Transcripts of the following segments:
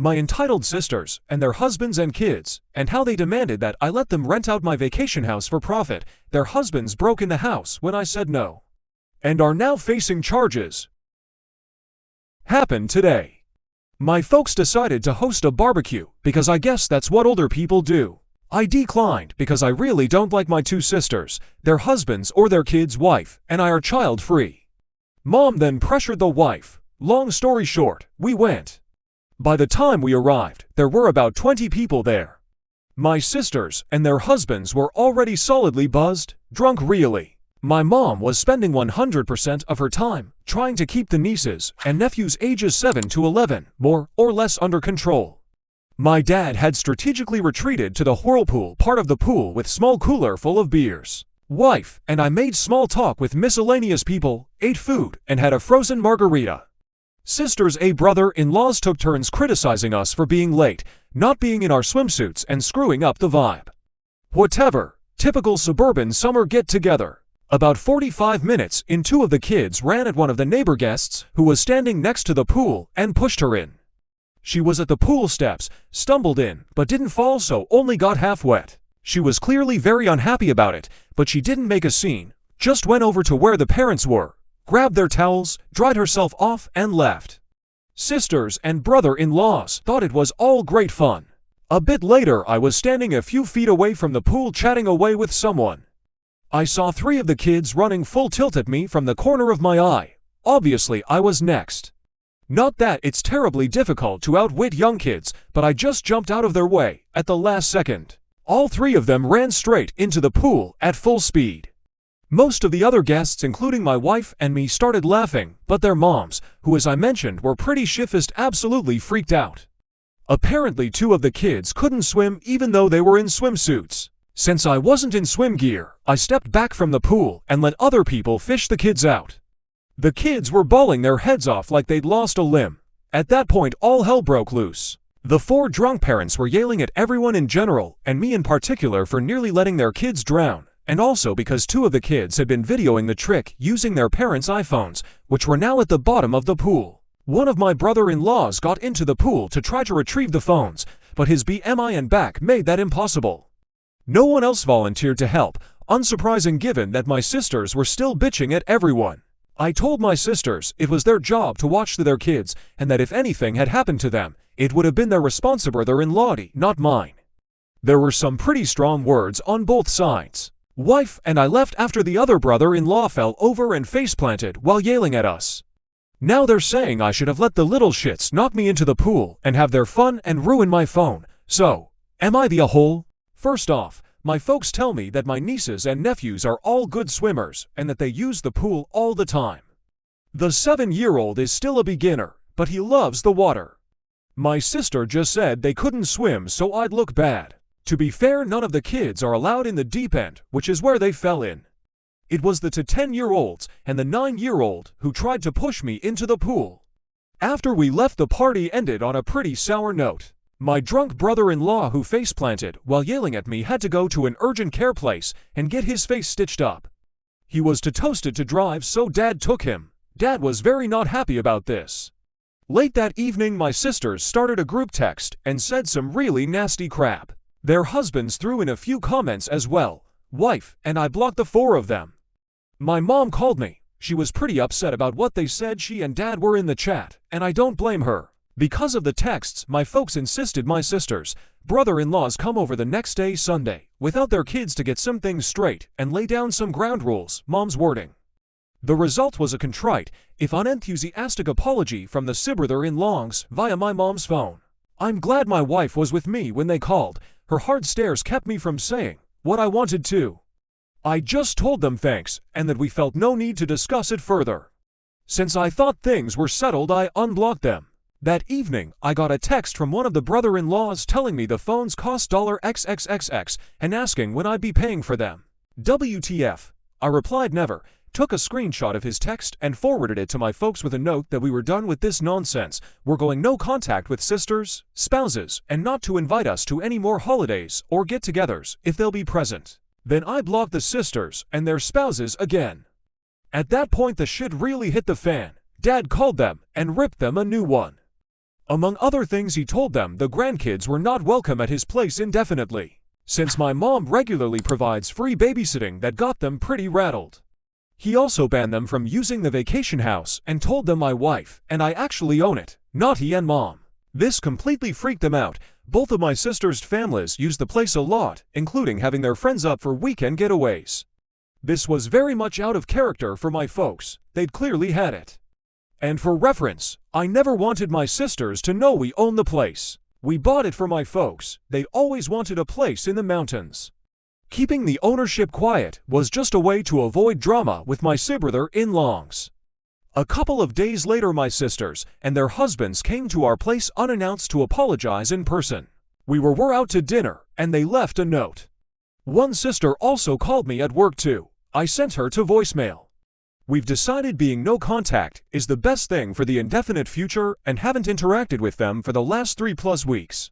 My entitled sisters and their husbands and kids, and how they demanded that I let them rent out my vacation house for profit. Their husbands broke in the house when I said no, and are now facing charges. Happened today. My folks decided to host a barbecue because I guess that's what older people do. I declined because I really don't like my two sisters, their husbands or their kids' wife, and I are child-free. Mom then pressured the wife. Long story short, we went. By the time we arrived, there were about 20 people there. My sisters and their husbands were already solidly buzzed, drunk really. My mom was spending 100% of her time trying to keep the nieces and nephews ages 7 to 11 more or less under control. My dad had strategically retreated to the whirlpool part of the pool with small cooler full of beers. Wife and I made small talk with miscellaneous people, ate food, and had a frozen margarita. Sisters and brother-in-laws took turns criticizing us for being late, not being in our swimsuits, and screwing up the vibe. Whatever, typical suburban summer get-together. About 45 minutes in, two of the kids ran at one of the neighbor guests who was standing next to the pool and pushed her in. She was at the pool steps, stumbled in, but didn't fall, so only got half wet. She was clearly very unhappy about it, but she didn't make a scene, just went over to where the parents were, grabbed their towels, dried herself off, and left. Sisters and brother-in-laws thought it was all great fun. A bit later, I was standing a few feet away from the pool chatting away with someone. I saw 3 of the kids running full tilt at me from the corner of my eye. Obviously, I was next. Not that it's terribly difficult to outwit young kids, but I just jumped out of their way at the last second. All 3 of them ran straight into the pool at full speed. Most of the other guests, including my wife and me, started laughing, but their moms, who as I mentioned were pretty shifted, absolutely freaked out. Apparently 2 of the kids couldn't swim even though they were in swimsuits. Since I wasn't in swim gear, I stepped back from the pool and let other people fish the kids out. The kids were bawling their heads off like they'd lost a limb. At that point, all hell broke loose. The 4 drunk parents were yelling at everyone in general, and me in particular, for nearly letting their kids drown, and also because 2 of the kids had been videoing the trick using their parents' iPhones, which were now at the bottom of the pool. One of my brother-in-laws got into the pool to try to retrieve the phones, but his BMI and back made that impossible. No one else volunteered to help, unsurprising given that my sisters were still bitching at everyone. I told my sisters it was their job to watch their kids, and that if anything had happened to them, it would have been their responsibility, not mine. There were some pretty strong words on both sides. Wife and I left after the other brother-in-law fell over and face-planted while yelling at us. Now they're saying I should have let the little shits knock me into the pool and have their fun and ruin my phone. So, am I the a-hole? First off, my folks tell me that my nieces and nephews are all good swimmers and that they use the pool all the time. The 7-year-old is still a beginner, but he loves the water. My sister just said they couldn't swim, so I'd look bad. To be fair, none of the kids are allowed in the deep end, which is where they fell in. It was the 10-year-olds and the 9-year-old who tried to push me into the pool. After we left, the party ended on a pretty sour note. My drunk brother-in-law, who face-planted while yelling at me, had to go to an urgent care place and get his face stitched up. He was too toasted to drive, so Dad took him. Dad was very not happy about this. Late that evening, my sisters started a group text and said some really nasty crap. Their husbands threw in a few comments as well. Wife and I blocked the 4 of them. My mom called me. She was pretty upset about what they said. She and Dad were in the chat, and I don't blame her. Because of the texts, my folks insisted my sisters, brother-in-laws come over the next day, Sunday, without their kids to get some things straight and lay down some ground rules, Mom's wording. The result was a contrite, if unenthusiastic apology from the brother-in-laws via my mom's phone. I'm glad my wife was with me when they called. Her hard stares kept me from saying what I wanted to. I just told them thanks and that we felt no need to discuss it further. Since I thought things were settled, I unblocked them. That evening, I got a text from one of the brother-in-laws telling me the phones cost $XXXX and asking when I'd be paying for them. WTF? I replied never, took a screenshot of his text and forwarded it to my folks with a note that we were done with this nonsense, we're going no contact with sisters, spouses, and not to invite us to any more holidays or get-togethers if they'll be present. Then I blocked the sisters and their spouses again. At that point, the shit really hit the fan. Dad called them and ripped them a new one. Among other things, he told them the grandkids were not welcome at his place indefinitely, since my mom regularly provides free babysitting that got them pretty rattled. He also banned them from using the vacation house and told them my wife and I actually own it, not he and mom. This completely freaked them out. Both of my sister's families use the place a lot, including having their friends up for weekend getaways. This was very much out of character for my folks. They'd clearly had it. And for reference, I never wanted my sisters to know we own the place. We bought it for my folks. They always wanted a place in the mountains. Keeping the ownership quiet was just a way to avoid drama with my brother-in-laws. A couple of days later, my sisters and their husbands came to our place unannounced to apologize in person. We were out to dinner, and they left a note. One sister also called me at work too. I sent her to voicemail. We've decided being no contact is the best thing for the indefinite future and haven't interacted with them for the last 3+ weeks.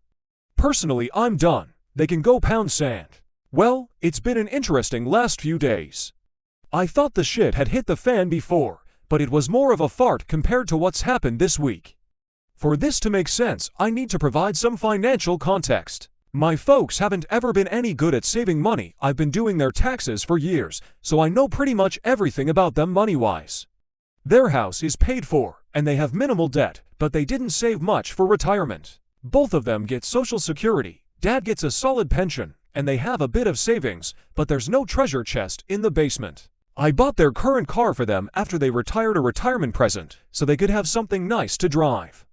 Personally, I'm done. They can go pound sand. Well, it's been an interesting last few days. I thought the shit had hit the fan before, but it was more of a fart compared to what's happened this week. For this to make sense, I need to provide some financial context. My folks haven't ever been any good at saving money. I've been doing their taxes for years, so I know pretty much everything about them money-wise. Their house is paid for, and they have minimal debt, but they didn't save much for retirement. Both of them get Social Security. Dad gets a solid pension, and they have a bit of savings, but there's no treasure chest in the basement. I bought their current car for them after they retired, a retirement present, so they could have something nice to drive.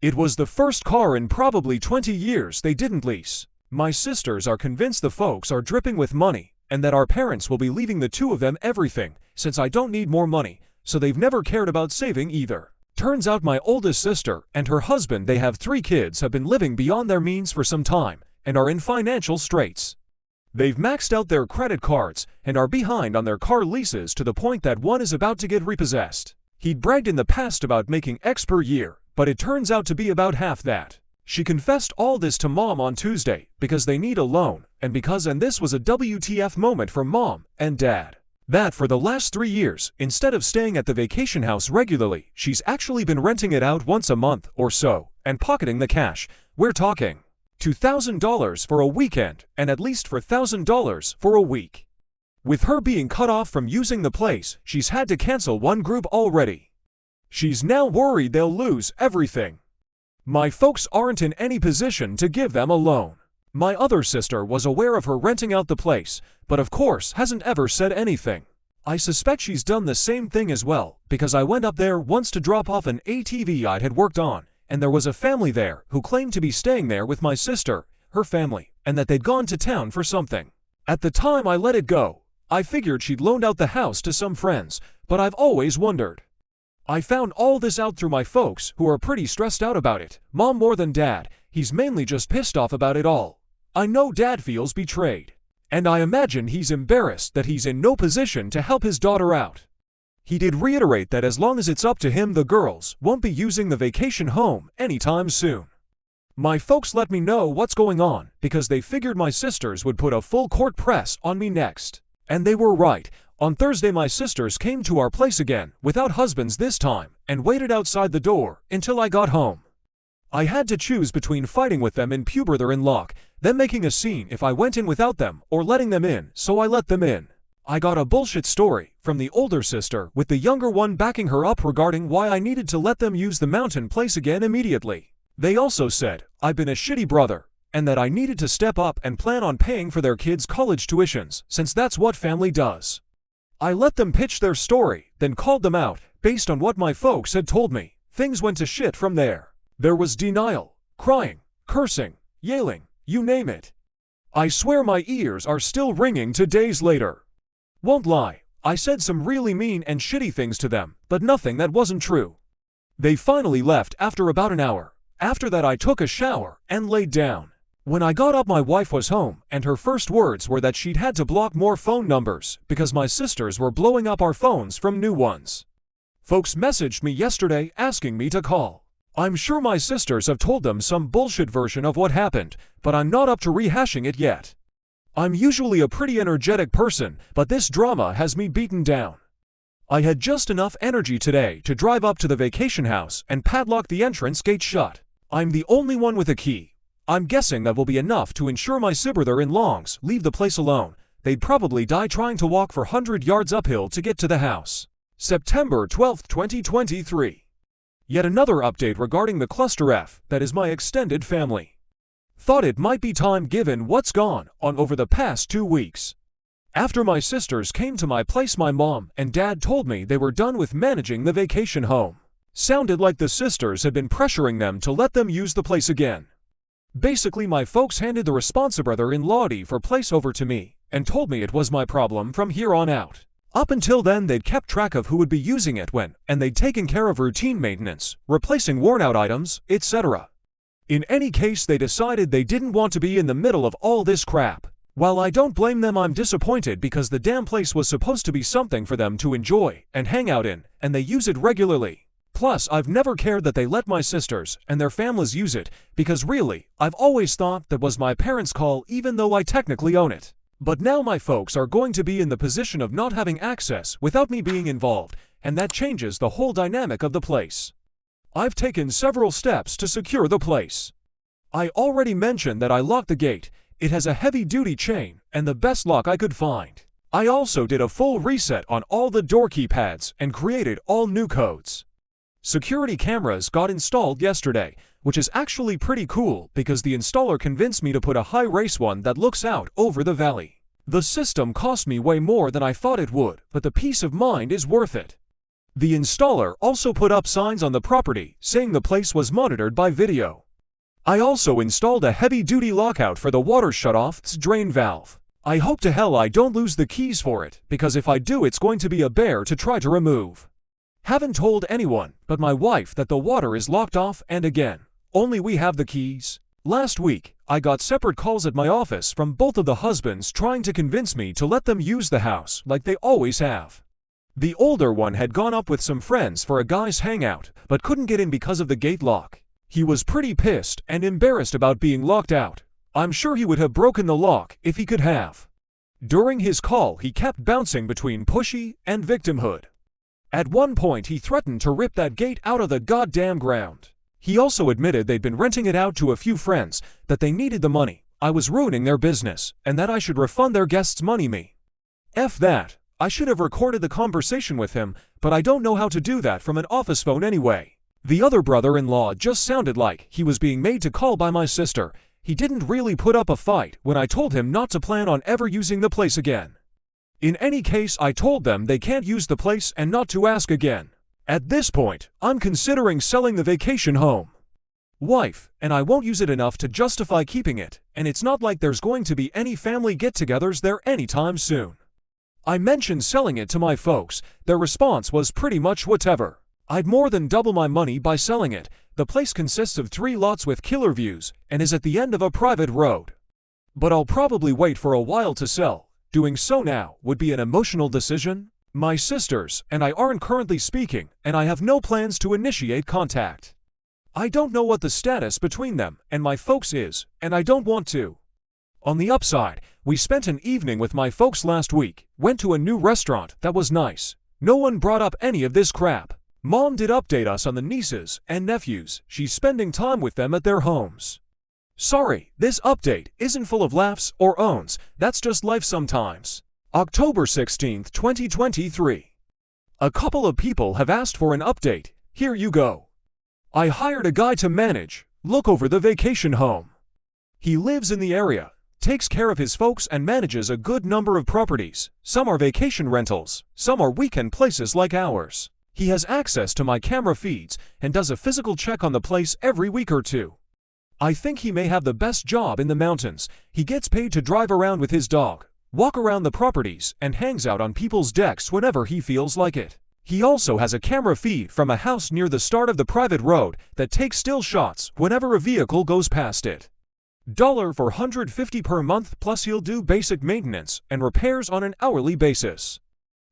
It was the first car in probably 20 years they didn't lease. My sisters are convinced the folks are dripping with money, and that our parents will be leaving the two of them everything, since I don't need more money, so they've never cared about saving either. Turns out my oldest sister and her husband, they have 3 kids, have been living beyond their means for some time, and are in financial straits. They've maxed out their credit cards, and are behind on their car leases to the point that one is about to get repossessed. He'd bragged in the past about making X per year, but it turns out to be about half that. She confessed all this to mom on Tuesday because they need a loan, and this was a WTF moment for mom and dad. That for the last 3 years, instead of staying at the vacation house regularly, she's actually been renting it out once a month or so, and pocketing the cash. We're talking $2,000 for a weekend, and at least $4,000 for a week. With her being cut off from using the place, she's had to cancel one group already. She's now worried they'll lose everything. My folks aren't in any position to give them a loan. My other sister was aware of her renting out the place, but of course hasn't ever said anything. I suspect she's done the same thing as well, because I went up there once to drop off an ATV I had worked on, and there was a family there who claimed to be staying there with my sister, her family, and that they'd gone to town for something. At the time I let it go. I figured she'd loaned out the house to some friends, but I've always wondered. I found all this out through my folks, who are pretty stressed out about it. Mom more than dad. He's mainly just pissed off about it all. I know dad feels betrayed. And I imagine he's embarrassed that he's in no position to help his daughter out. He did reiterate that as long as it's up to him, the girls won't be using the vacation home anytime soon. My folks let me know what's going on because they figured my sisters would put a full court press on me next. And they were right. On Thursday, my sisters came to our place again, without husbands this time, and waited outside the door until I got home. I had to choose between fighting with them in brother-in-law, them making a scene if I went in without them, or letting them in, so I let them in. I got a bullshit story from the older sister, with the younger one backing her up regarding why I needed to let them use the mountain place again immediately. They also said I've been a shitty brother, and that I needed to step up and plan on paying for their kids' college tuitions, since that's what family does. I let them pitch their story, then called them out, based on what my folks had told me. Things went to shit from there. There was denial, crying, cursing, yelling, you name it. I swear my ears are still ringing 2 days later. Won't lie, I said some really mean and shitty things to them, but nothing that wasn't true. They finally left after about an hour. After that I took a shower and laid down. When I got up, my wife was home, and her first words were that she'd had to block more phone numbers because my sisters were blowing up our phones from new ones. Folks messaged me yesterday asking me to call. I'm sure my sisters have told them some bullshit version of what happened, but I'm not up to rehashing it yet. I'm usually a pretty energetic person, but this drama has me beaten down. I had just enough energy today to drive up to the vacation house and padlock the entrance gate shut. I'm the only one with a key. I'm guessing that will be enough to ensure my sibbrother-in-laws leave the place alone. They'd probably die trying to walk for 100 yards uphill to get to the house. September 12, 2023. Yet another update regarding the cluster F, that is my extended family. Thought it might be time given what's gone on over the past 2 weeks. After my sisters came to my place, my mom and dad told me they were done with managing the vacation home. Sounded like the sisters had been pressuring them to let them use the place again. Basically, my folks handed the responsibility for place over to me and told me it was my problem from here on out. Up until then, they'd kept track of who would be using it when, and they'd taken care of routine maintenance, replacing worn-out items, etc. In any case, they decided they didn't want to be in the middle of all this crap. While I don't blame them, I'm disappointed because the damn place was supposed to be something for them to enjoy and hang out in, and they use it regularly. Plus, I've never cared that they let my sisters and their families use it, because really, I've always thought that was my parents' call even though I technically own it. But now my folks are going to be in the position of not having access without me being involved, and that changes the whole dynamic of the place. I've taken several steps to secure the place. I already mentioned that I locked the gate. It has a heavy-duty chain and the best lock I could find. I also did a full reset on all the door keypads and created all new codes. Security cameras got installed yesterday, which is actually pretty cool because the installer convinced me to put a high-rise one that looks out over the valley. The system cost me way more than I thought it would, but the peace of mind is worth it. The installer also put up signs on the property saying the place was monitored by video. I also installed a heavy-duty lockout for the water shutoff's drain valve. I hope to hell I don't lose the keys for it, because if I do, it's going to be a bear to try to remove. Haven't told anyone but my wife that the water is locked off, and again, only we have the keys. Last week, I got separate calls at my office from both of the husbands trying to convince me to let them use the house like they always have. The older one had gone up with some friends for a guys' hangout, but couldn't get in because of the gate lock. He was pretty pissed and embarrassed about being locked out. I'm sure he would have broken the lock if he could have. During his call, he kept bouncing between pushy and victimhood. At one point, he threatened to rip that gate out of the goddamn ground. He also admitted they'd been renting it out to a few friends, that they needed the money, I was ruining their business, and that I should refund their guests' money me. F that. I should have recorded the conversation with him, but I don't know how to do that from an office phone anyway. The other brother-in-law just sounded like he was being made to call by my sister. He didn't really put up a fight when I told him not to plan on ever using the place again. In any case, I told them they can't use the place and not to ask again. At this point, I'm considering selling the vacation home. Wife and I won't use it enough to justify keeping it, and it's not like there's going to be any family get-togethers there anytime soon. I mentioned selling it to my folks. Their response was pretty much whatever. I'd more than double my money by selling it. The place consists of 3 lots with killer views and is at the end of a private road. But I'll probably wait for a while to sell. Doing so now would be an emotional decision. My sisters and I aren't currently speaking, and I have no plans to initiate contact. I don't know what the status between them and my folks is, and I don't want to. On the upside, we spent an evening with my folks last week, went to a new restaurant that was nice. No one brought up any of this crap. Mom did update us on the nieces and nephews. She's spending time with them at their homes. Sorry, this update isn't full of laughs or owns. That's just life sometimes. October 16, 2023. A couple of people have asked for an update. Here you go. I hired a guy to look over the vacation home. He lives in the area, takes care of his folks, and manages a good number of properties. Some are vacation rentals, some are weekend places like ours. He has access to my camera feeds and does a physical check on the place every week or two. I think he may have the best job in the mountains. He gets paid to drive around with his dog, walk around the properties, and hangs out on people's decks whenever he feels like it. He also has a camera feed from a house near the start of the private road that takes still shots whenever a vehicle goes past it. $450 for $150 per month, plus he'll do basic maintenance and repairs on an hourly basis.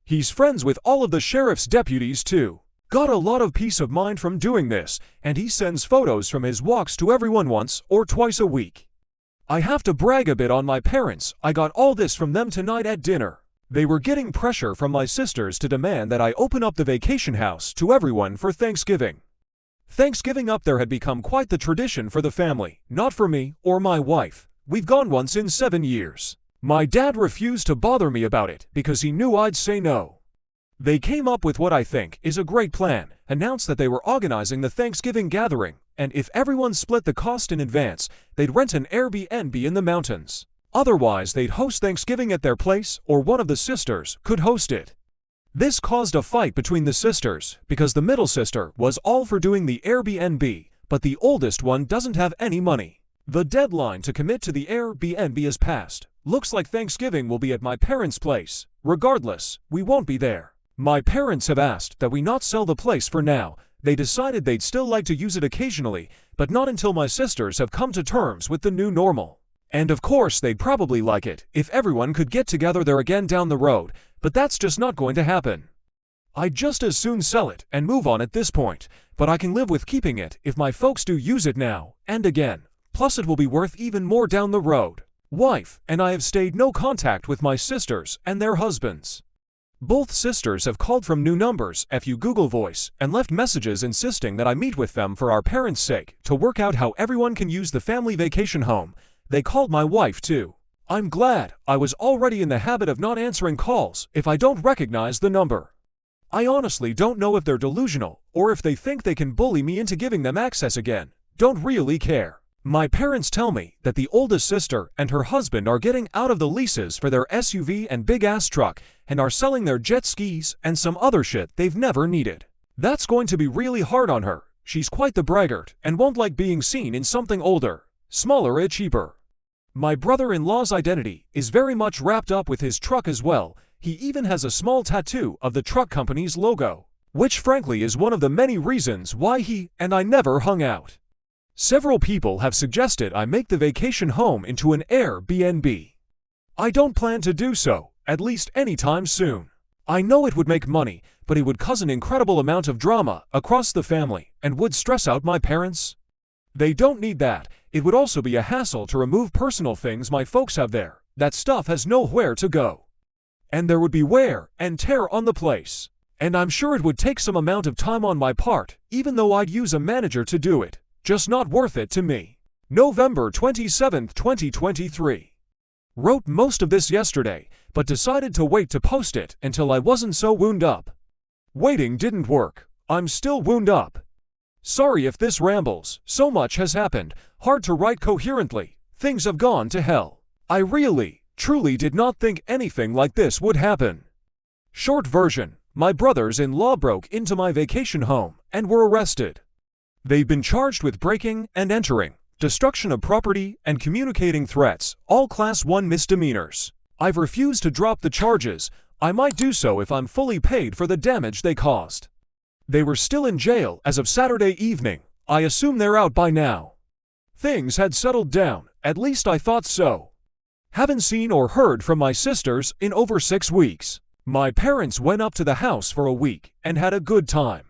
He's friends with all of the sheriff's deputies too. Got a lot of peace of mind from doing this, and he sends photos from his walks to everyone once or twice a week. I have to brag a bit on my parents. I got all this from them tonight at dinner. They were getting pressure from my sisters to demand that I open up the vacation house to everyone for Thanksgiving. Thanksgiving up there had become quite the tradition for the family, not for me or my wife. We've gone once in 7 years. My dad refused to bother me about it because he knew I'd say no. They came up with what I think is a great plan, announced that they were organizing the Thanksgiving gathering, and if everyone split the cost in advance, they'd rent an Airbnb in the mountains. Otherwise, they'd host Thanksgiving at their place, or one of the sisters could host it. This caused a fight between the sisters, because the middle sister was all for doing the Airbnb, but the oldest one doesn't have any money. The deadline to commit to the Airbnb is passed. Looks like Thanksgiving will be at my parents' place. Regardless, we won't be there. My parents have asked that we not sell the place for now. They decided they'd still like to use it occasionally, but not until my sisters have come to terms with the new normal. And of course they'd probably like it if everyone could get together there again down the road, but that's just not going to happen. I'd just as soon sell it and move on at this point, but I can live with keeping it if my folks do use it now and again. Plus it will be worth even more down the road. Wife and I have stayed no contact with my sisters and their husbands. Both sisters have called from new numbers fu Google Voice and left messages insisting that I meet with them for our parents' sake to work out how everyone can use the family vacation home. They called my wife too. I'm glad. I was already in the habit of not answering calls if I don't recognize the number. I honestly don't know if they're delusional or if they think they can bully me into giving them access again. Don't really care. My parents tell me that the oldest sister and her husband are getting out of the leases for their SUV and big-ass truck and are selling their jet skis and some other shit they've never needed. That's going to be really hard on her. She's quite the braggart and won't like being seen in something older, smaller and cheaper. My brother-in-law's identity is very much wrapped up with his truck as well. He even has a small tattoo of the truck company's logo, which frankly is one of the many reasons why he and I never hung out. Several people have suggested I make the vacation home into an Airbnb. I don't plan to do so, at least anytime soon. I know it would make money, but it would cause an incredible amount of drama across the family and would stress out my parents. They don't need that. It would also be a hassle to remove personal things my folks have there. That stuff has nowhere to go. And there would be wear and tear on the place. And I'm sure it would take some amount of time on my part, even though I'd use a manager to do it. Just not worth it to me. November 27, 2023. Wrote most of this yesterday, but decided to wait to post it until I wasn't so wound up. Waiting didn't work. I'm still wound up. Sorry if this rambles. So much has happened. Hard to write coherently. Things have gone to hell. I really, truly did not think anything like this would happen. Short version. My brothers-in-law broke into my vacation home and were arrested. They've been charged with breaking and entering, destruction of property, and communicating threats, all Class 1 misdemeanors. I've refused to drop the charges. I might do so if I'm fully paid for the damage they caused. They were still in jail as of Saturday evening. I assume they're out by now. Things had settled down, at least I thought so. Haven't seen or heard from my sisters in over 6 weeks. My parents went up to the house for a week and had a good time.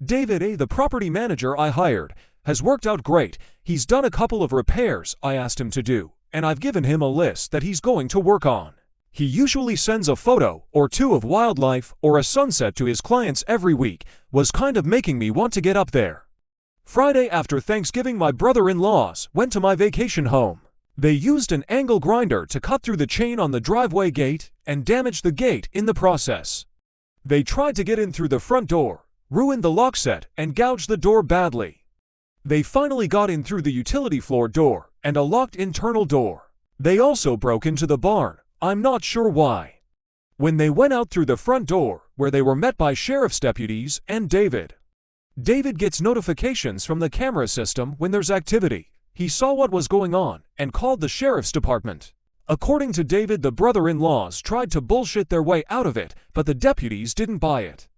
David A., the property manager I hired, has worked out great. He's done a couple of repairs I asked him to do, and I've given him a list that he's going to work on. He usually sends a photo or two of wildlife or a sunset to his clients every week. Was kind of making me want to get up there. Friday after Thanksgiving, my brother-in-laws went to my vacation home. They used an angle grinder to cut through the chain on the driveway gate and damaged the gate in the process. They tried to get in through the front door, ruined the lock set, and gouged the door badly. They finally got in through the utility floor door and a locked internal door. They also broke into the barn. I'm not sure why. When they went out through the front door, where they were met by sheriff's deputies and David. David gets notifications from the camera system when there's activity. He saw what was going on and called the sheriff's department. According to David, the brother-in-laws tried to bullshit their way out of it, but the deputies didn't buy it.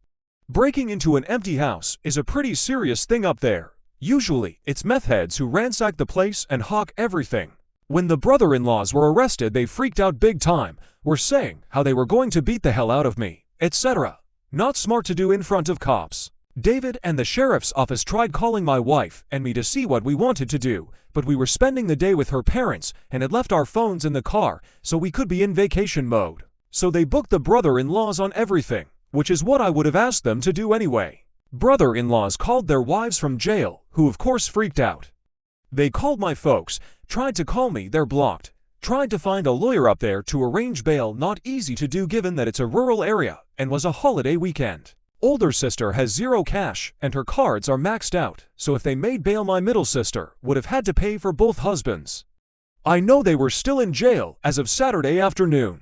Breaking into an empty house is a pretty serious thing up there. Usually, it's meth heads who ransack the place and hawk everything. When the brother-in-laws were arrested, they freaked out big time, were saying how they were going to beat the hell out of me, etc. Not smart to do in front of cops. David and the sheriff's office tried calling my wife and me to see what we wanted to do, but we were spending the day with her parents and had left our phones in the car so we could be in vacation mode. So they booked the brother-in-laws on everything, which is what I would have asked them to do anyway. Brother-in-laws called their wives from jail, who of course freaked out. They called my folks, tried to call me, they're blocked. Tried to find a lawyer up there to arrange bail, not easy to do given that it's a rural area and was a holiday weekend. Older sister has zero cash and her cards are maxed out, so if they made bail my middle sister would have had to pay for both husbands. I know they were still in jail as of Saturday afternoon.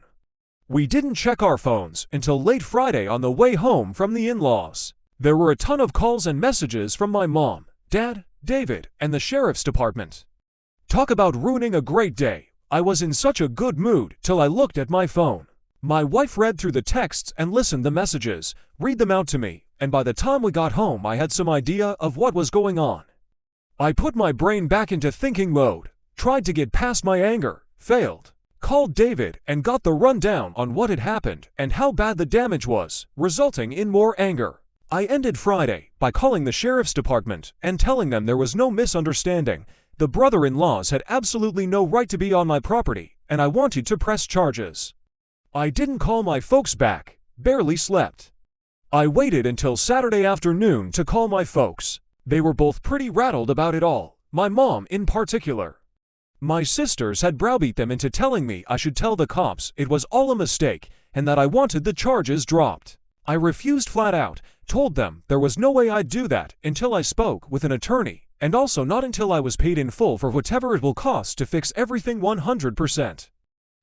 We didn't check our phones until late Friday on the way home from the in-laws. There were a ton of calls and messages from my mom, dad, David, and the sheriff's department. Talk about ruining a great day. I was in such a good mood till I looked at my phone. My wife read through the texts and listened the messages, read them out to me, and by the time we got home I had some idea of what was going on. I put my brain back into thinking mode, tried to get past my anger, failed. Called David and got the rundown on what had happened and how bad the damage was, resulting in more anger. I ended Friday by calling the sheriff's department and telling them there was no misunderstanding. The brother-in-laws had absolutely no right to be on my property, and I wanted to press charges. I didn't call my folks back, barely slept. I waited until Saturday afternoon to call my folks. They were both pretty rattled about it all, my mom in particular. My sisters had browbeat them into telling me I should tell the cops it was all a mistake and that I wanted the charges dropped. I refused flat out, told them there was no way I'd do that until I spoke with an attorney, and also not until I was paid in full for whatever it will cost to fix everything 100%.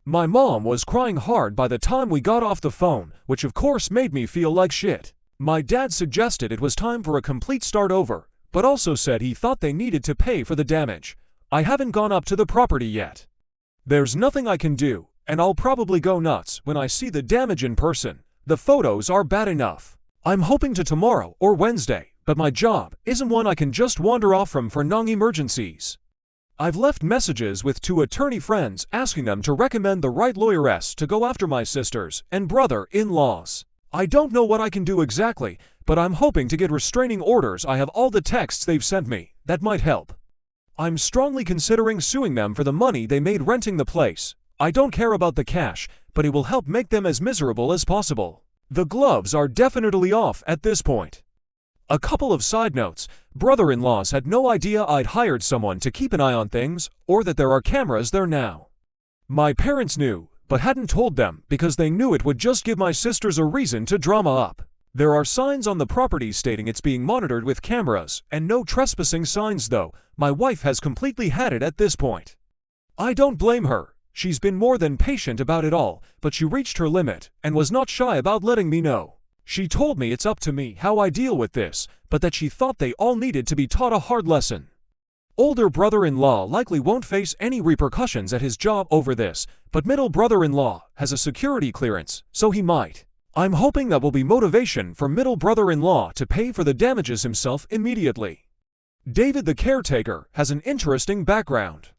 My mom was crying hard by the time we got off the phone, which of course made me feel like shit. My dad suggested it was time for a complete start over, but also said he thought they needed to pay for the damage. I haven't gone up to the property yet. There's nothing I can do, and I'll probably go nuts when I see the damage in person. The photos are bad enough. I'm hoping to tomorrow or Wednesday, but my job isn't one I can just wander off from for non-emergencies. I've left messages with 2 attorney friends asking them to recommend the right lawyeress to go after my sisters and brother-in-laws. I don't know what I can do exactly, but I'm hoping to get restraining orders. I have all the texts they've sent me. That might help. I'm strongly considering suing them for the money they made renting the place. I don't care about the cash, but it will help make them as miserable as possible. The gloves are definitely off at this point. A couple of side notes. Brother-in-laws had no idea I'd hired someone to keep an eye on things, or that there are cameras there now. My parents knew, but hadn't told them because they knew it would just give my sisters a reason to drama up. There are signs on the property stating it's being monitored with cameras, and no trespassing signs though. My wife has completely had it at this point. I don't blame her. She's been more than patient about it all, but she reached her limit and was not shy about letting me know. She told me it's up to me how I deal with this, but that she thought they all needed to be taught a hard lesson. Older brother-in-law likely won't face any repercussions at his job over this, but middle brother-in-law has a security clearance, so he might. I'm hoping that will be motivation for middle brother-in-law to pay for the damages himself immediately. David the caretaker has an interesting background.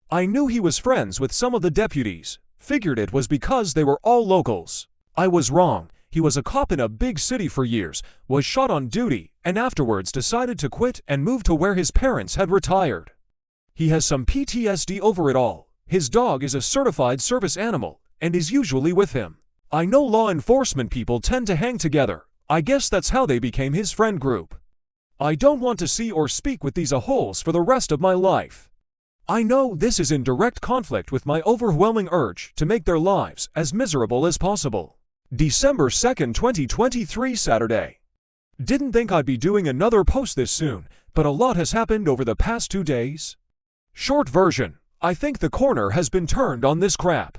I knew he was friends with some of the deputies, figured it was because they were all locals. I was wrong. He was a cop in a big city for years, was shot on duty, and afterwards decided to quit and move to where his parents had retired. He has some PTSD over it all. His dog is a certified service animal, and is usually with him. I know law enforcement people tend to hang together. I guess that's how they became his friend group. I don't want to see or speak with these a-holes for the rest of my life. I know this is in direct conflict with my overwhelming urge to make their lives as miserable as possible. December 2nd, 2023, Saturday. Didn't think I'd be doing another post this soon, but a lot has happened over the past 2 days. Short version, I think the corner has been turned on this crap.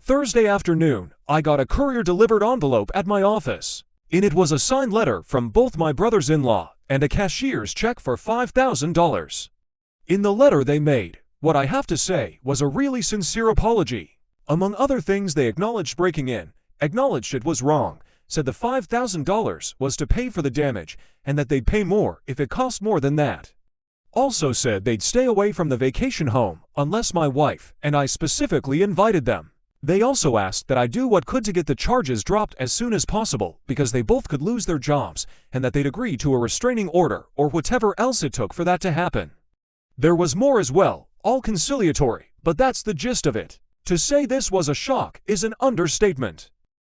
Thursday afternoon, I got a courier-delivered envelope at my office. In it was a signed letter from both my brothers-in-law and a cashier's check for $5,000. In the letter they made, what I have to say was a really sincere apology. Among other things, they acknowledged breaking in, acknowledged it was wrong, said the $5,000 was to pay for the damage, and that they'd pay more if it cost more than that. Also said they'd stay away from the vacation home unless my wife and I specifically invited them. They also asked that I do what could to get the charges dropped as soon as possible because they both could lose their jobs, and that they'd agree to a restraining order or whatever else it took for that to happen. There was more as well, all conciliatory, but that's the gist of it. To say this was a shock is an understatement.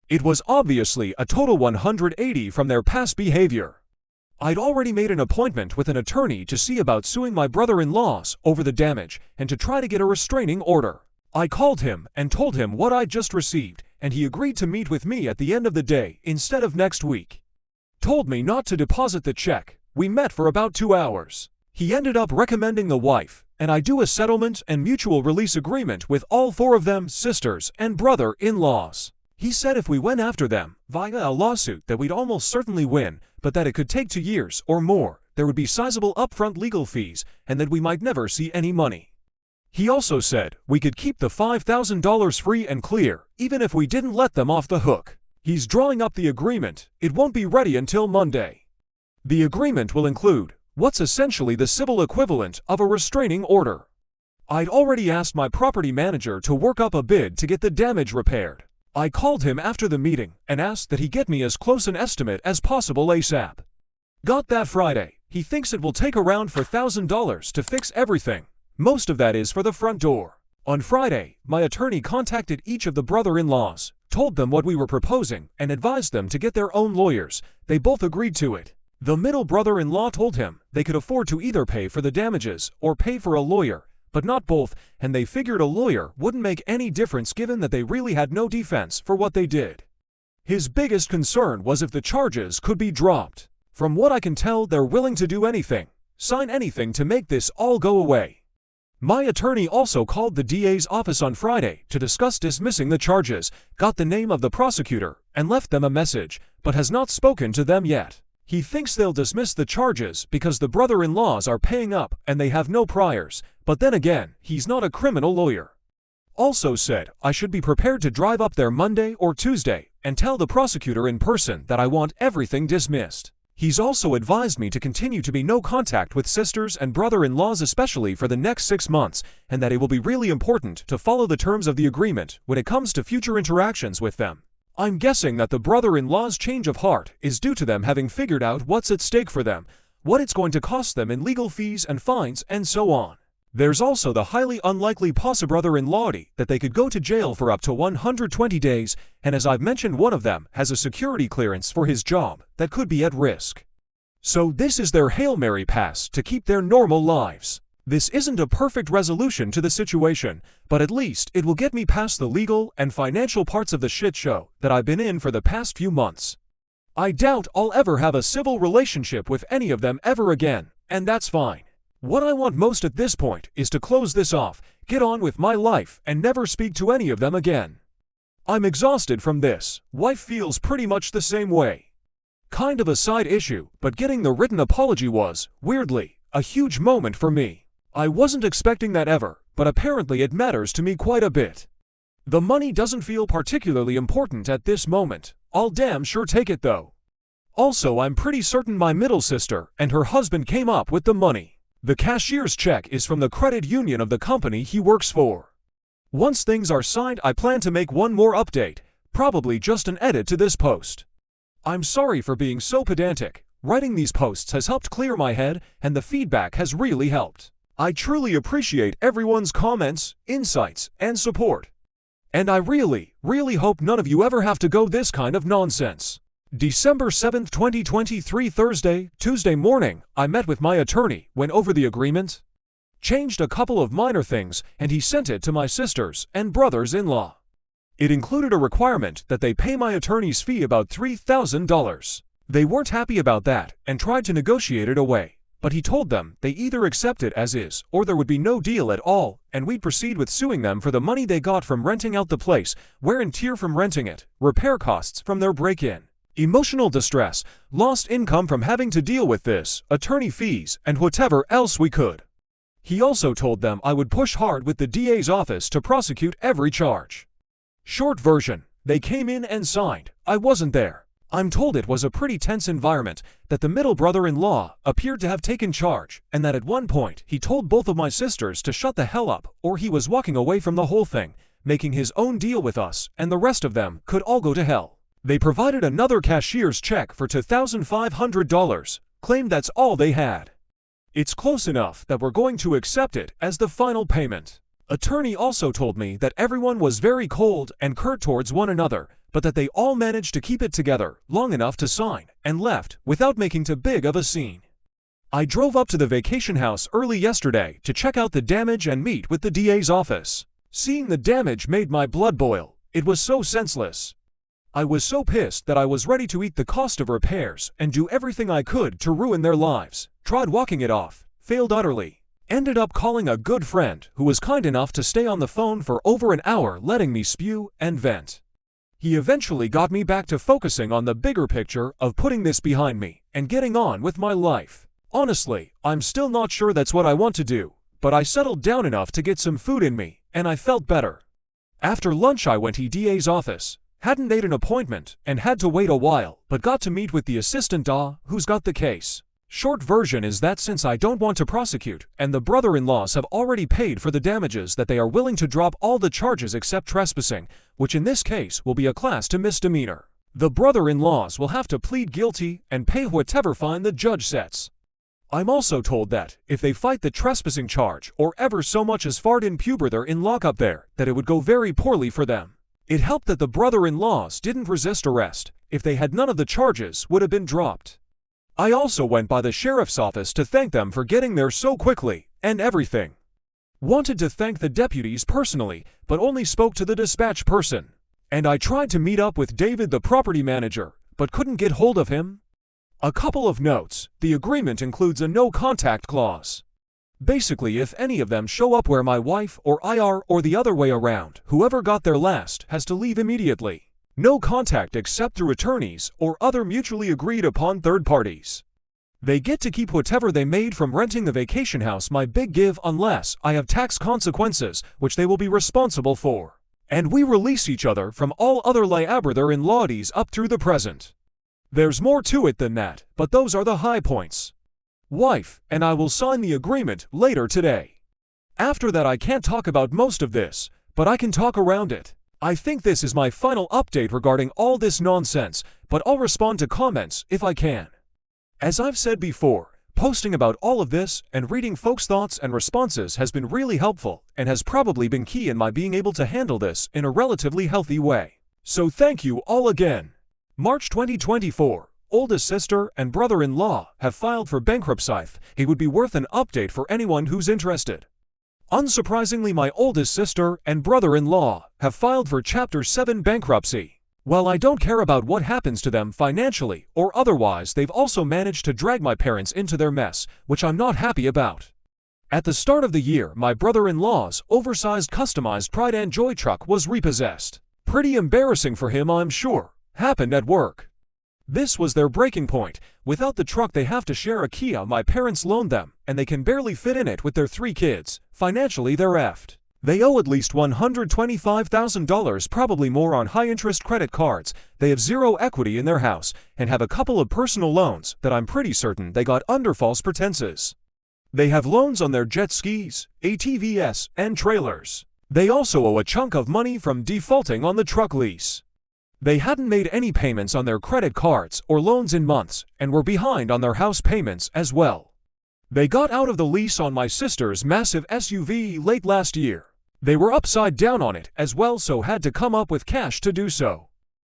It was obviously a total 180 from their past behavior. I'd already made an appointment with an attorney to see about suing my brother-in-laws over the damage and to try to get a restraining order. I called him and told him what I'd just received, and he agreed to meet with me at the end of the day instead of next week. Told me not to deposit the check. We met for about 2 hours. He ended up recommending the wife, and I do a settlement and mutual release agreement with all 4 of them sisters and brother-in-laws. He said if we went after them via a lawsuit that we'd almost certainly win, but that it could take 2 years or more, there would be sizable upfront legal fees, and that we might never see any money. He also said we could keep the $5,000 free and clear, even if we didn't let them off the hook. He's drawing up the agreement. It won't be ready until Monday. The agreement will include what's essentially the civil equivalent of a restraining order. I'd already asked my property manager to work up a bid to get the damage repaired. I called him after the meeting and asked that he get me as close an estimate as possible ASAP. Got that Friday. He thinks it will take around $4,000 to fix everything. Most of that is for the front door. On Friday, my attorney contacted each of the brother-in-laws, told them what we were proposing, and advised them to get their own lawyers. They both agreed to it. The middle brother-in-law told him they could afford to either pay for the damages or pay for a lawyer, but not both, and they figured a lawyer wouldn't make any difference given that they really had no defense for what they did. His biggest concern was if the charges could be dropped. From what I can tell, they're willing to do anything, sign anything to make this all go away. My attorney also called the DA's office on Friday to discuss dismissing the charges, got the name of the prosecutor, and left them a message, but has not spoken to them yet. He thinks they'll dismiss the charges because the brother-in-laws are paying up and they have no priors, but then again, he's not a criminal lawyer. Also said I should be prepared to drive up there Monday or Tuesday and tell the prosecutor in person that I want everything dismissed. He's also advised me to continue to be no contact with sisters and brother-in-laws especially for the next 6 months, and that it will be really important to follow the terms of the agreement when it comes to future interactions with them. I'm guessing that the brother-in-law's change of heart is due to them having figured out what's at stake for them, what it's going to cost them in legal fees and fines, and so on. There's also the highly unlikely possibility that they could go to jail for up to 120 days, and as I've mentioned, one of them has a security clearance for his job that could be at risk. So this is their Hail Mary pass to keep their normal lives. This isn't a perfect resolution to the situation, but at least it will get me past the legal and financial parts of the shit show that I've been in for the past few months. I doubt I'll ever have a civil relationship with any of them ever again, and that's fine. What I want most at this point is to close this off, get on with my life, and never speak to any of them again. I'm exhausted from this. Wife feels pretty much the same way. Kind of a side issue, but getting the written apology was, weirdly, a huge moment for me. I wasn't expecting that ever, but apparently it matters to me quite a bit. The money doesn't feel particularly important at this moment. I'll damn sure take it though. Also, I'm pretty certain my middle sister and her husband came up with the money. The cashier's check is from the credit union of the company he works for. Once things are signed, I plan to make one more update, probably just an edit to this post. I'm sorry for being so pedantic. Writing these posts has helped clear my head, and the feedback has really helped. I truly appreciate everyone's comments, insights, and support. And I really hope none of you ever have to go this kind of nonsense. December 7, 2023 Tuesday morning, I met with my attorney, went over the agreement, changed a couple of minor things, and he sent it to my sisters and brothers-in-law. It included a requirement that they pay my attorney's fee about $3,000. They weren't happy about that and tried to negotiate it away, but he told them they either accept it as is or there would be no deal at all, and we'd proceed with suing them for the money they got from renting out the place, wear and tear from renting it, repair costs from their break-in, emotional distress, lost income from having to deal with this, attorney fees, and whatever else we could. He also told them I would push hard with the DA's office to prosecute every charge. Short version, they came in and signed. I wasn't there. I'm told it was a pretty tense environment, that the middle brother-in-law appeared to have taken charge, and that at one point he told both of my sisters to shut the hell up or he was walking away from the whole thing, making his own deal with us, and the rest of them could all go to hell. They provided another cashier's check for $2,500, claimed that's all they had. It's close enough that we're going to accept it as the final payment. Attorney also told me that everyone was very cold and curt towards one another, but that they all managed to keep it together long enough to sign and left without making too big of a scene. I drove up to the vacation house early yesterday to check out the damage and meet with the DA's office. Seeing the damage made my blood boil. It was so senseless. I was so pissed that I was ready to eat the cost of repairs and do everything I could to ruin their lives. Tried walking it off, failed utterly. Ended up calling a good friend who was kind enough to stay on the phone for over an hour letting me spew and vent. He eventually got me back to focusing on the bigger picture of putting this behind me and getting on with my life. Honestly, I'm still not sure that's what I want to do, but I settled down enough to get some food in me, and I felt better. After lunch I went to DA's office, hadn't made an appointment, and had to wait a while, but got to meet with the assistant DA who's got the case. Short version is that since I don't want to prosecute, and the brother-in-laws have already paid for the damages, that they are willing to drop all the charges except trespassing, which in this case will be a Class 2 misdemeanor. The brother-in-laws will have to plead guilty and pay whatever fine the judge sets. I'm also told that, if they fight the trespassing charge or ever so much as fart in puber they're in lockup there, that it would go very poorly for them. It helped that the brother-in-laws didn't resist arrest. If they had, none of the charges would have been dropped. I also went by the sheriff's office to thank them for getting there so quickly, and everything. Wanted to thank the deputies personally, but only spoke to the dispatch person. And I tried to meet up with David, the property manager, but couldn't get hold of him. A couple of notes: the agreement includes a no-contact clause. Basically, if any of them show up where my wife or I are, or the other way around, whoever got there last has to leave immediately. No contact except through attorneys or other mutually agreed upon third parties. They get to keep whatever they made from renting the vacation house, my big give, unless I have tax consequences, which they will be responsible for. And we release each other from all other liabilities up through the present. There's more to it than that, but those are the high points. Wife and I will sign the agreement later today. After that I can't talk about most of this, but I can talk around it. I think this is my final update regarding all this nonsense, but I'll respond to comments if I can. As I've said before, posting about all of this and reading folks' thoughts and responses has been really helpful and has probably been key in my being able to handle this in a relatively healthy way. So thank you all again. March 2024. Oldest sister and brother-in-law have filed for bankruptcy. It would be worth an update for anyone who's interested. Unsurprisingly, my oldest sister and brother-in-law have filed for Chapter 7 bankruptcy. While I don't care about what happens to them financially or otherwise, they've also managed to drag my parents into their mess, which I'm not happy about. At the start of the year, my brother-in-law's oversized customized Pride and Joy truck was repossessed. Pretty embarrassing for him, I'm sure. Happened at work. This was their breaking point. Without the truck, they have to share a Kia my parents loaned them, and they can barely fit in it with their 3 kids. Financially, they're effed. They owe at least $125,000, probably more, on high-interest credit cards. They have zero equity in their house, and have a couple of personal loans that I'm pretty certain they got under false pretenses. They have loans on their jet skis, ATVs, and trailers. They also owe a chunk of money from defaulting on the truck lease. They hadn't made any payments on their credit cards or loans in months, and were behind on their house payments as well. They got out of the lease on my sister's massive SUV late last year. They were upside down on it as well, so had to come up with cash to do so.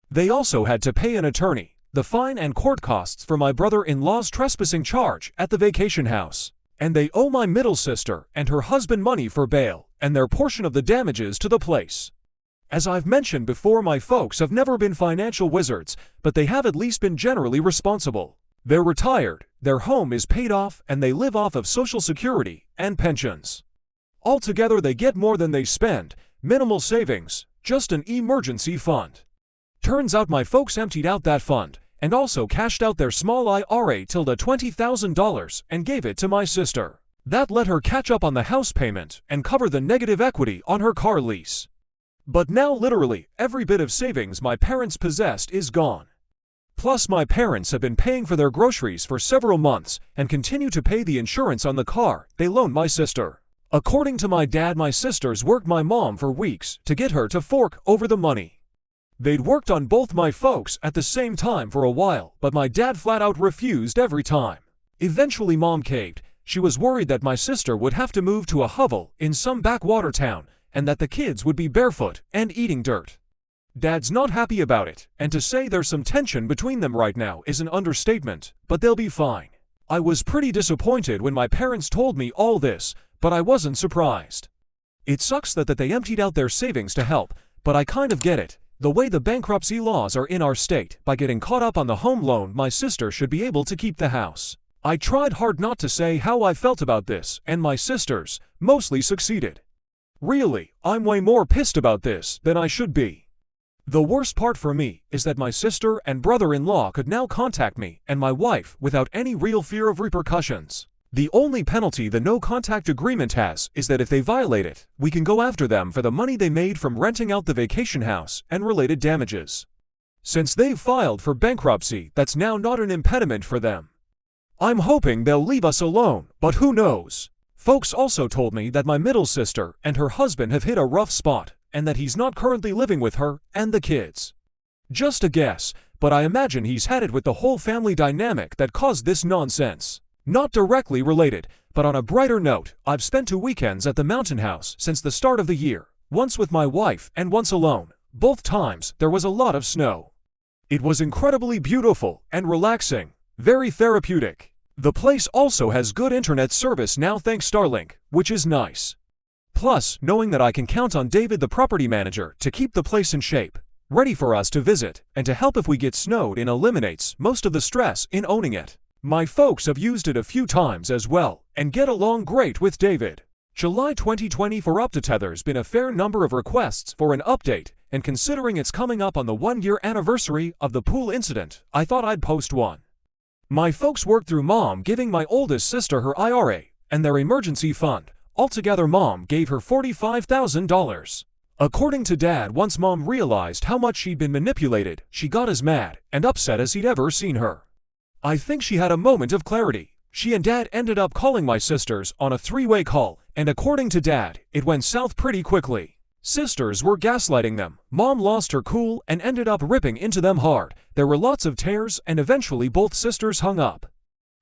They also had to pay an attorney, the fine and court costs for my brother-in-law's trespassing charge at the vacation house. And they owe my middle sister and her husband money for bail and their portion of the damages to the place. As I've mentioned before, my folks have never been financial wizards, but they have at least been generally responsible. They're retired, their home is paid off, and they live off of Social Security and pensions. Altogether, they get more than they spend, minimal savings, just an emergency fund. Turns out my folks emptied out that fund, and also cashed out their small IRA tilde $20,000 and gave it to my sister. That let her catch up on the house payment and cover the negative equity on her car lease. But now literally every bit of savings my parents possessed is gone. Plus, my parents have been paying for their groceries for several months and continue to pay the insurance on the car they loaned my sister. According to my dad, my sisters worked my mom for weeks to get her to fork over the money. They'd worked on both my folks at the same time for a while, but my dad flat out refused every time. Eventually mom caved. She was worried that my sister would have to move to a hovel in some backwater town, and that the kids would be barefoot and eating dirt. Dad's not happy about it, and to say there's some tension between them right now is an understatement, but they'll be fine. I was pretty disappointed when my parents told me all this, but I wasn't surprised. It sucks that they emptied out their savings to help, but I kind of get it. The way the bankruptcy laws are in our state, by getting caught up on the home loan, my sister should be able to keep the house. I tried hard not to say how I felt about this, and my sisters mostly succeeded. Really, I'm way more pissed about this than I should be. The worst part for me is that my sister and brother-in-law could now contact me and my wife without any real fear of repercussions. The only penalty the no-contact agreement has is that if they violate it, we can go after them for the money they made from renting out the vacation house and related damages. Since they've filed for bankruptcy, that's now not an impediment for them. I'm hoping they'll leave us alone, but who knows? Folks also told me that my middle sister and her husband have hit a rough spot, and that he's not currently living with her and the kids. Just a guess, but I imagine he's had it with the whole family dynamic that caused this nonsense. Not directly related, but on a brighter note, I've spent 2 weekends at the mountain house since the start of the year, once with my wife and once alone. Both times, there was a lot of snow. It was incredibly beautiful and relaxing, very therapeutic. The place also has good internet service now thanks Starlink, which is nice. Plus, knowing that I can count on David the property manager to keep the place in shape, ready for us to visit, and to help if we get snowed in eliminates most of the stress in owning it. My folks have used it a few times as well, and get along great with David. July 2020 for AITA. There's been a fair number of requests for an update, and considering it's coming up on the 1-year anniversary of the pool incident, I thought I'd post one. My folks worked through Mom giving my oldest sister her IRA and their emergency fund. Altogether, Mom gave her $45,000. According to Dad, once Mom realized how much she'd been manipulated, she got as mad and upset as he'd ever seen her. I think she had a moment of clarity. She and Dad ended up calling my sisters on a 3-way call, and according to Dad, it went south pretty quickly. Sisters were gaslighting them. Mom lost her cool and ended up ripping into them hard. There were lots of tears, and eventually both sisters hung up.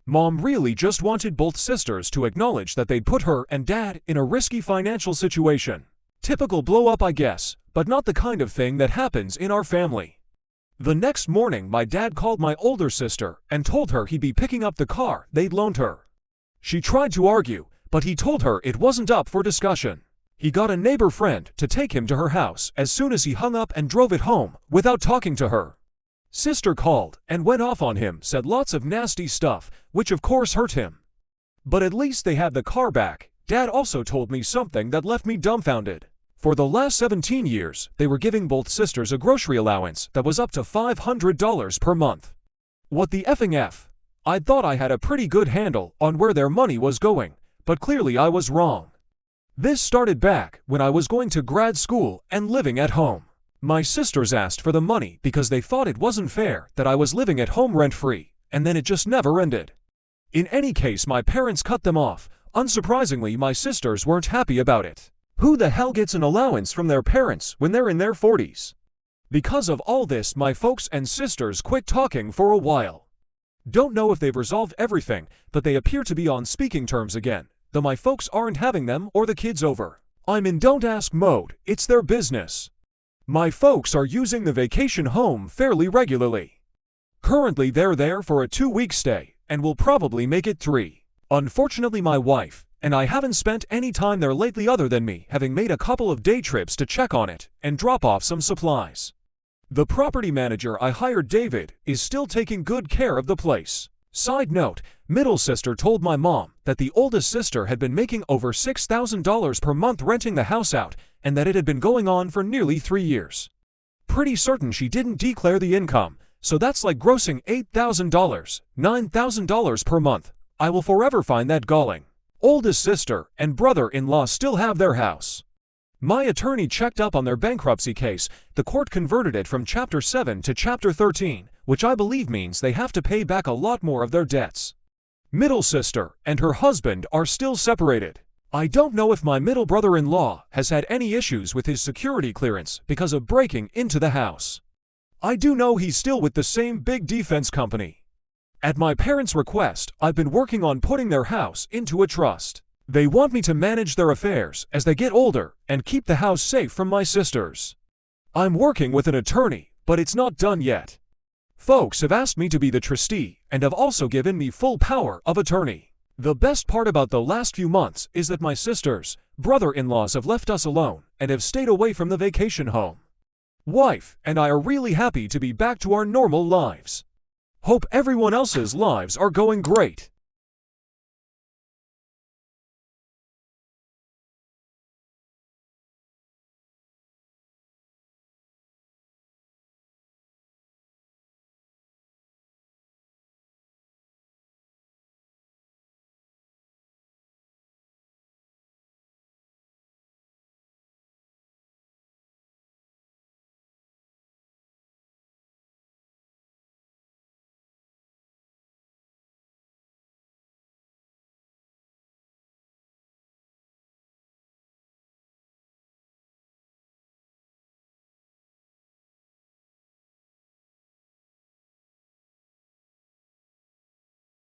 Mom really just wanted both sisters to acknowledge that they'd put her and Dad in a risky financial situation. Typical blow-up, I guess, but not the kind of thing that happens in our family. The next morning, my dad called my older sister and told her he'd be picking up the car they'd loaned her. She tried to argue, but he told her it wasn't up for discussion. He got a neighbor friend to take him to her house as soon as he hung up and drove it home without talking to her. Sister called and went off on him, said lots of nasty stuff, which of course hurt him. But at least they had the car back. Dad also told me something that left me dumbfounded. For the last 17 years, they were giving both sisters a grocery allowance that was up to $500 per month. What the effing F? I thought I had a pretty good handle on where their money was going, but clearly I was wrong. This started back when I was going to grad school and living at home. My sisters asked for the money because they thought it wasn't fair that I was living at home rent-free, and then it just never ended. In any case, my parents cut them off. Unsurprisingly, my sisters weren't happy about it. Who the hell gets an allowance from their parents when they're in their 40s? Because of all this, my folks and sisters quit talking for a while. Don't know if they've resolved everything, but they appear to be on speaking terms again, though my folks aren't having them or the kids over. I'm in don't ask mode, it's their business. My folks are using the vacation home fairly regularly. Currently they're there for a 2-week stay, and will probably make it 3. Unfortunately, my wife and I haven't spent any time there lately other than me having made a couple of day trips to check on it and drop off some supplies. The property manager I hired, David, is still taking good care of the place. Side note, middle sister told my mom that the oldest sister had been making over $6,000 per month renting the house out, and that it had been going on for nearly 3 years. Pretty certain she didn't declare the income, so that's like grossing $8,000, $9,000 per month. I will forever find that galling. Oldest sister and brother-in-law still have their house. My attorney checked up on their bankruptcy case. The court converted it from Chapter 7 to Chapter 13, which I believe means they have to pay back a lot more of their debts. Middle sister and her husband are still separated. I don't know if my middle brother-in-law has had any issues with his security clearance because of breaking into the house. I do know he's still with the same big defense company. At my parents' request, I've been working on putting their house into a trust. They want me to manage their affairs as they get older and keep the house safe from my sisters. I'm working with an attorney, but it's not done yet. Folks have asked me to be the trustee and have also given me full power of attorney. The best part about the last few months is that my sisters, brother-in-laws have left us alone and have stayed away from the vacation home. Wife and I are really happy to be back to our normal lives. Hope everyone else's lives are going great.